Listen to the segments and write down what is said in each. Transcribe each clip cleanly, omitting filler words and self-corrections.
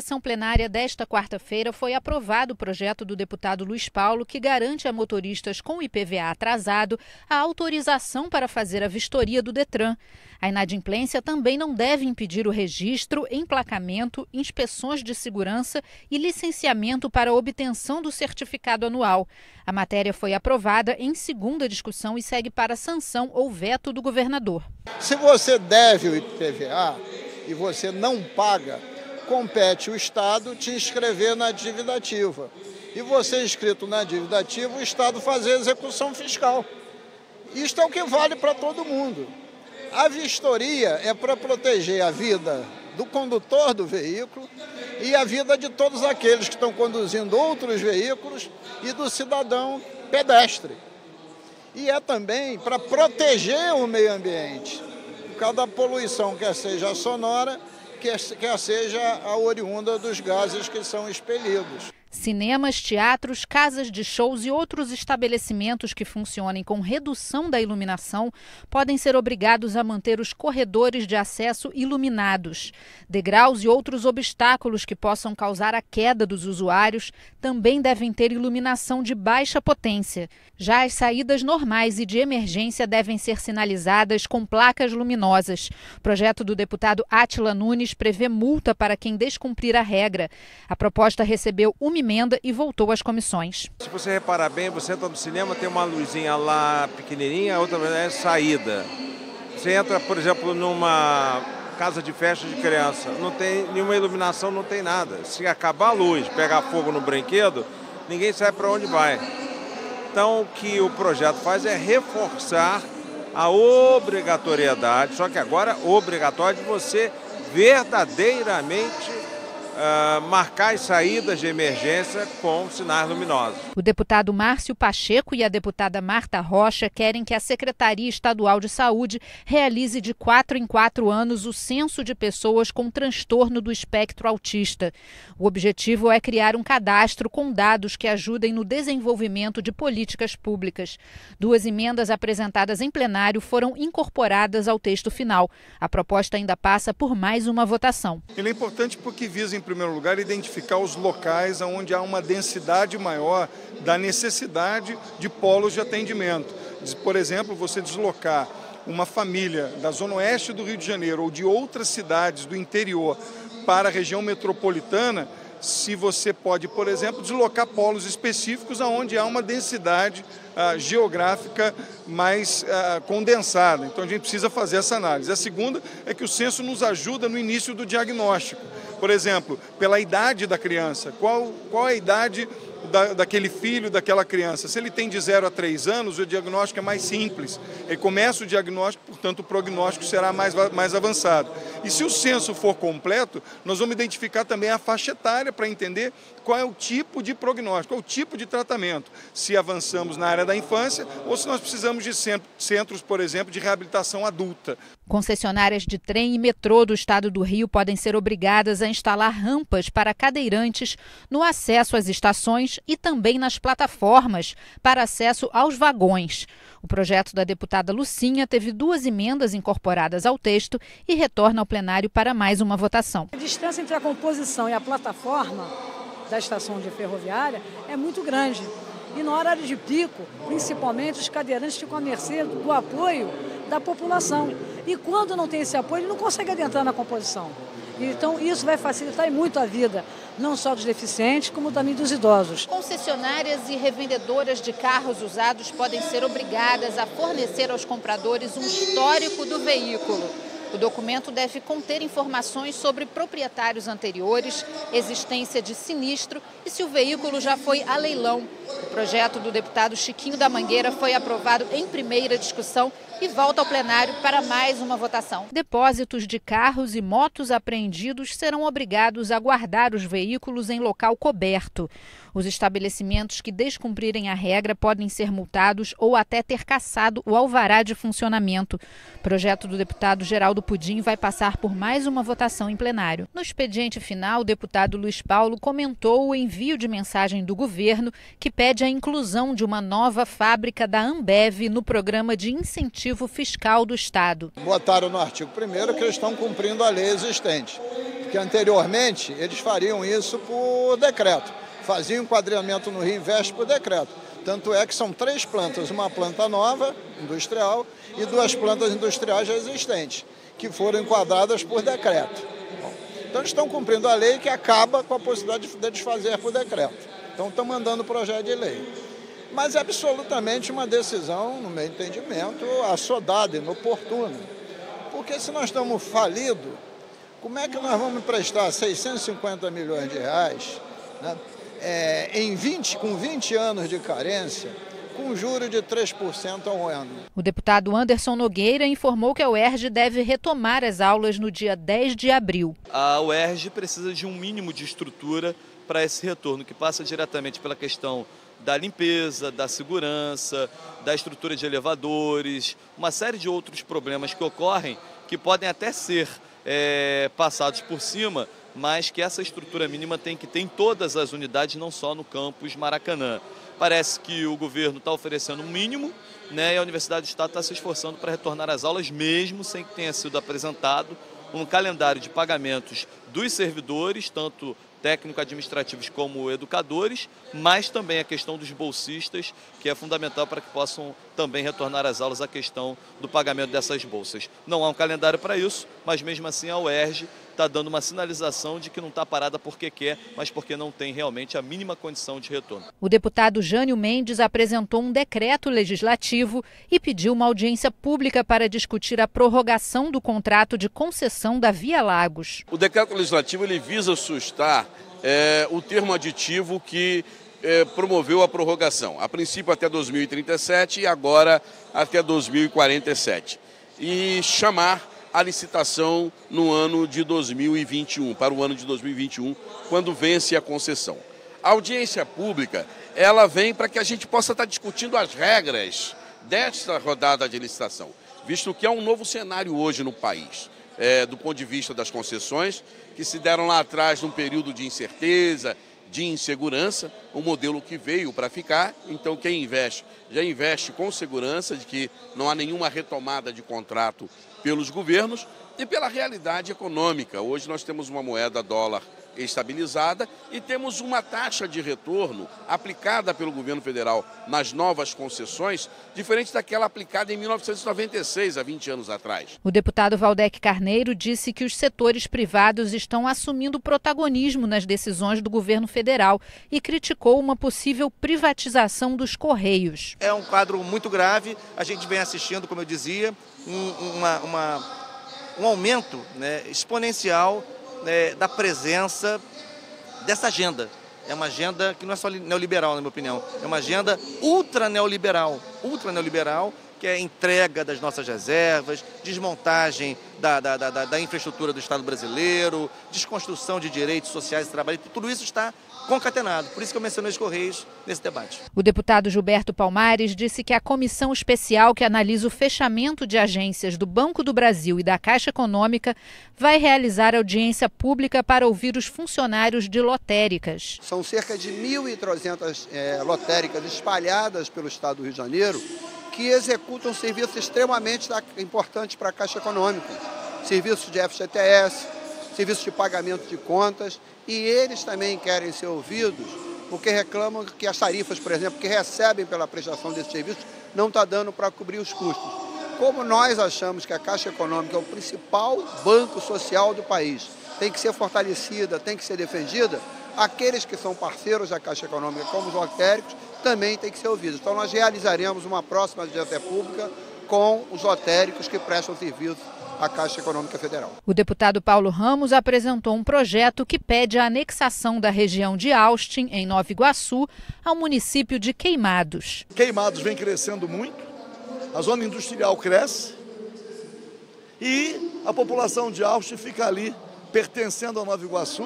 sessão plenária desta quarta-feira foi aprovado o projeto do deputado Luiz Paulo que garante a motoristas com IPVA atrasado a autorização para fazer a vistoria do Detran. A inadimplência também não deve impedir o registro, emplacamento, inspeções de segurança e licenciamento para a obtenção do certificado anual. A matéria foi aprovada em segunda discussão e segue para sanção ou veto do governador. Se você deve o IPVA e você não paga, compete o Estado te inscrever na dívida ativa. E você inscrito na dívida ativa, o Estado fazer a execução fiscal. Isto é o que vale para todo mundo. A vistoria é para proteger a vida do condutor do veículo e a vida de todos aqueles que estão conduzindo outros veículos e do cidadão pedestre. E é também para proteger o meio ambiente, por causa da poluição, quer seja sonora, quer seja a oriunda dos gases que são expelidos. Cinemas, teatros, casas de shows e outros estabelecimentos que funcionem com redução da iluminação podem ser obrigados a manter os corredores de acesso iluminados. Degraus e outros obstáculos que possam causar a queda dos usuários também devem ter iluminação de baixa potência. Já as saídas normais e de emergência devem ser sinalizadas com placas luminosas. O projeto do deputado Átila Nunes prevê multa para quem descumprir a regra. A proposta recebeu uma emenda e voltou às comissões. Se você reparar bem, você entra no cinema, tem uma luzinha lá pequenininha, a outra é saída. Você entra, por exemplo, numa casa de festa de criança, não tem nenhuma iluminação, não tem nada. Se acabar a luz, pegar fogo no brinquedo, ninguém sabe para onde vai. Então, o que o projeto faz é reforçar a obrigatoriedade, só que agora obrigatório de você verdadeiramente marcar as saídas de emergência com sinais luminosos. O deputado Márcio Pacheco e a deputada Marta Rocha querem que a Secretaria Estadual de Saúde realize de 4 em 4 anos o censo de pessoas com transtorno do espectro autista. O objetivo é criar um cadastro com dados que ajudem no desenvolvimento de políticas públicas. 2 emendas apresentadas em plenário foram incorporadas ao texto final. A proposta ainda passa por mais uma votação. Ele é importante porque visa, em primeiro lugar, identificar os locais onde há uma densidade maior da necessidade de polos de atendimento. Por exemplo, você deslocar uma família da zona oeste do Rio de Janeiro ou de outras cidades do interior para a região metropolitana, se você pode, por exemplo, deslocar polos específicos onde há uma densidade geográfica mais condensada. Então a gente precisa fazer essa análise. A segunda é que o censo nos ajuda no início do diagnóstico. Por exemplo, pela idade da criança, qual a idade daquele filho, daquela criança. Se ele tem de 0 a 3 anos, o diagnóstico é mais simples. Ele começa o diagnóstico, portanto, o prognóstico será mais avançado. E se o censo for completo, nós vamos identificar também a faixa etária para entender qual é o tipo de prognóstico, qual é o tipo de tratamento. Se avançamos na área da infância ou se nós precisamos de centros, por exemplo, de reabilitação adulta. Concessionárias de trem e metrô do estado do Rio podem ser obrigadas a instalar rampas para cadeirantes no acesso às estações e também nas plataformas para acesso aos vagões. O projeto da deputada Lucinha teve 2 emendas incorporadas ao texto e retorna ao plenário para mais uma votação. A distância entre a composição e a plataforma da estação de ferroviária é muito grande. E na hora de pico, principalmente, os cadeirantes ficam à mercê do apoio da população. E quando não tem esse apoio, ele não consegue adentrar na composição. Então, isso vai facilitar muito a vida, não só dos deficientes, como também dos idosos. Concessionárias e revendedoras de carros usados podem ser obrigadas a fornecer aos compradores um histórico do veículo. O documento deve conter informações sobre proprietários anteriores, existência de sinistro e se o veículo já foi a leilão. O projeto do deputado Chiquinho da Mangueira foi aprovado em primeira discussão e volta ao plenário para mais uma votação. Depósitos de carros e motos apreendidos serão obrigados a guardar os veículos em local coberto. Os estabelecimentos que descumprirem a regra podem ser multados ou até ter cassado o alvará de funcionamento. O projeto do deputado Geraldo Pudim vai passar por mais uma votação em plenário. No expediente final, o deputado Luiz Paulo comentou o envio de mensagem do governo que pede a inclusão de uma nova fábrica da Ambev no programa de incentivo fiscal do Estado. Botaram no artigo 1º que eles estão cumprindo a lei existente. Porque anteriormente eles fariam isso por decreto, faziam enquadramento no Reinvest por decreto. Tanto é que são 3 plantas, uma planta nova, industrial, e 2 plantas industriais já existentes, que foram enquadradas por decreto. Então eles estão cumprindo a lei que acaba com a possibilidade de desfazer por decreto. Então estão mandando o projeto de lei. Mas é absolutamente uma decisão, no meu entendimento, assodada, inoportuna. Porque se nós estamos falidos, como é que nós vamos emprestar 650 milhões de reais, né, com 20 anos de carência, com juros de 3% ao ano? O deputado Anderson Nogueira informou que a UERJ deve retomar as aulas no dia 10 de abril. A UERJ precisa de um mínimo de estrutura para esse retorno, que passa diretamente pela questão da limpeza, da segurança, da estrutura de elevadores, uma série de outros problemas que ocorrem que podem até ser passados por cima, mas que essa estrutura mínima tem que ter em todas as unidades, não só no campus Maracanã. Parece que o governo está oferecendo um mínimo, né, e a Universidade do Estado está se esforçando para retornar às aulas, mesmo sem que tenha sido apresentado um calendário de pagamentos dos servidores, tanto técnico-administrativos como educadores, mas também a questão dos bolsistas, que é fundamental para que possam também retornar às aulas a questão do pagamento dessas bolsas. Não há um calendário para isso, mas mesmo assim a UERJ está dando uma sinalização de que não está parada porque quer, mas porque não tem realmente a mínima condição de retorno. O deputado Jânio Mendes apresentou um decreto legislativo e pediu uma audiência pública para discutir a prorrogação do contrato de concessão da Via Lagos. O decreto legislativo ele visa sustar o termo aditivo que promoveu a prorrogação, a princípio até 2037 e agora até 2047. E chamar a licitação no ano de 2021, para o ano de 2021, quando vence a concessão. A audiência pública, ela vem para que a gente possa estar discutindo as regras desta rodada de licitação, visto que há um novo cenário hoje no país, do ponto de vista das concessões, que se deram lá atrás num período de incerteza, de insegurança, um modelo que veio para ficar. Então quem investe, já investe com segurança de que não há nenhuma retomada de contrato pelos governos e pela realidade econômica. Hoje nós temos uma moeda dólar estabilizada e temos uma taxa de retorno aplicada pelo governo federal nas novas concessões, diferente daquela aplicada em 1996, há 20 anos atrás. O deputado Valdec Carneiro disse que os setores privados estão assumindo protagonismo nas decisões do governo federal e criticou uma possível privatização dos Correios. É um quadro muito grave, a gente vem assistindo, como eu dizia, um aumento, né, exponencial da presença dessa agenda. É uma agenda que não é só neoliberal, na minha opinião, é uma agenda ultra neoliberal, que é a entrega das nossas reservas, desmontagem da infraestrutura do Estado brasileiro, desconstrução de direitos sociais e trabalho, tudo isso está concatenado. Por isso que eu mencionei os Correios nesse debate. O deputado Gilberto Palmares disse que a comissão especial que analisa o fechamento de agências do Banco do Brasil e da Caixa Econômica vai realizar audiência pública para ouvir os funcionários de lotéricas. São cerca de 1.300 lotéricas espalhadas pelo estado do Rio de Janeiro que executam serviços extremamente importantes para a Caixa Econômica. Serviços de FGTS, serviços de pagamento de contas, e eles também querem ser ouvidos porque reclamam que as tarifas, por exemplo, que recebem pela prestação desses serviços não está dando para cobrir os custos. Como nós achamos que a Caixa Econômica é o principal banco social do país, tem que ser fortalecida, tem que ser defendida, aqueles que são parceiros da Caixa Econômica, como os lotéricos, também têm que ser ouvidos. Então nós realizaremos uma próxima audiência pública com os lotéricos que prestam serviço à Caixa Econômica Federal. O deputado Paulo Ramos apresentou um projeto que pede a anexação da região de Austin, em Nova Iguaçu, ao município de Queimados. Queimados vem crescendo muito, a zona industrial cresce e a população de Austin fica ali, pertencendo a Nova Iguaçu,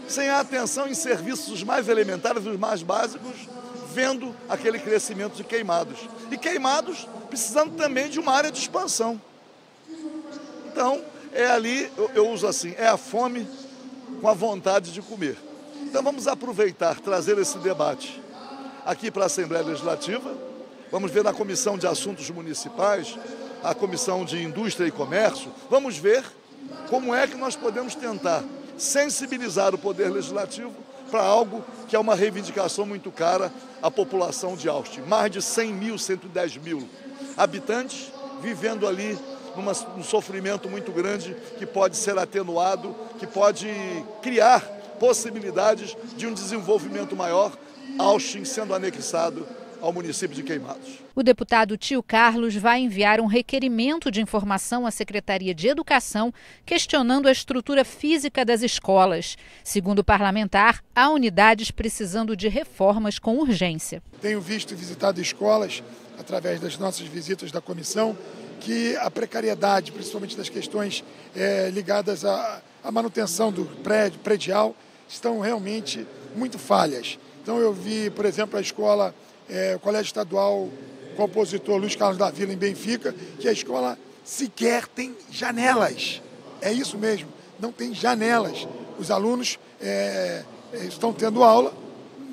sem a atenção em serviços os mais elementares, os mais básicos, vendo aquele crescimento de Queimados. E Queimados precisando também de uma área de expansão. Então, é ali, eu uso assim, é a fome com a vontade de comer. Então vamos aproveitar, trazer esse debate aqui para a Assembleia Legislativa. Vamos ver na Comissão de Assuntos Municipais, a Comissão de Indústria e Comércio. Vamos ver como é que nós podemos tentar sensibilizar o Poder Legislativo para algo que é uma reivindicação muito cara à população de Austin. Mais de 100 mil, 110 mil habitantes vivendo ali num sofrimento muito grande que pode ser atenuado, que pode criar possibilidades de um desenvolvimento maior, Austin sendo anexado ao município de Queimados. O deputado Tio Carlos vai enviar um requerimento de informação à Secretaria de Educação, questionando a estrutura física das escolas. Segundo o parlamentar, há unidades precisando de reformas com urgência. Tenho visto e visitado escolas, através das nossas visitas da comissão, que a precariedade, principalmente das questões ligadas à manutenção do predial, estão realmente muito falhas. Então eu vi, por exemplo, a escola, o Colégio Estadual Compositor Luiz Carlos da Vila, em Benfica, que a escola sequer tem janelas. É isso mesmo, não tem janelas. Os alunos estão tendo aula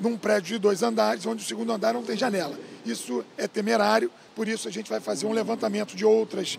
num prédio de 2 andares, onde o segundo andar não tem janela. Isso é temerário, por isso a gente vai fazer um levantamento de outras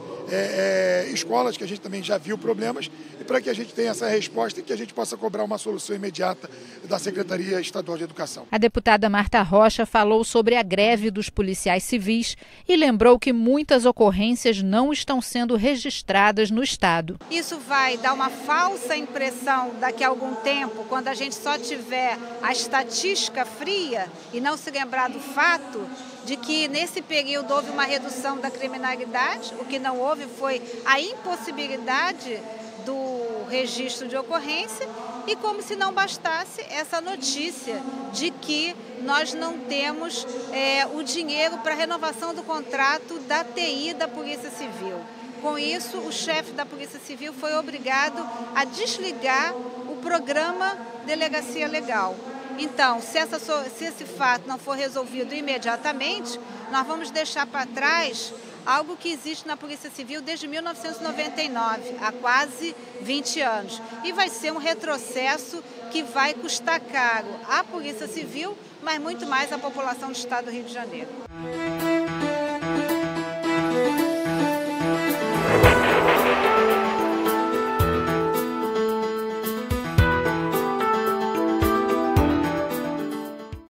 escolas, que a gente também já viu problemas, e para que a gente tenha essa resposta e que a gente possa cobrar uma solução imediata da Secretaria Estadual de Educação. A deputada Marta Rocha falou sobre a greve dos policiais civis e lembrou que muitas ocorrências não estão sendo registradas no estado. Isso vai dar uma falsa impressão daqui a algum tempo, quando a gente só tiver a estatística fria e não se lembrar do fato de que nesse período houve uma redução da criminalidade. O que não houve foi a impossibilidade do registro de ocorrência, e como se não bastasse essa notícia de que nós não temos o dinheiro para a renovação do contrato da TI da Polícia Civil. Com isso, o chefe da Polícia Civil foi obrigado a desligar o programa Delegacia Legal. Então, se esse fato não for resolvido imediatamente, nós vamos deixar para trás algo que existe na Polícia Civil desde 1999, há quase 20 anos. E vai ser um retrocesso que vai custar caro à Polícia Civil, mas muito mais à população do estado do Rio de Janeiro.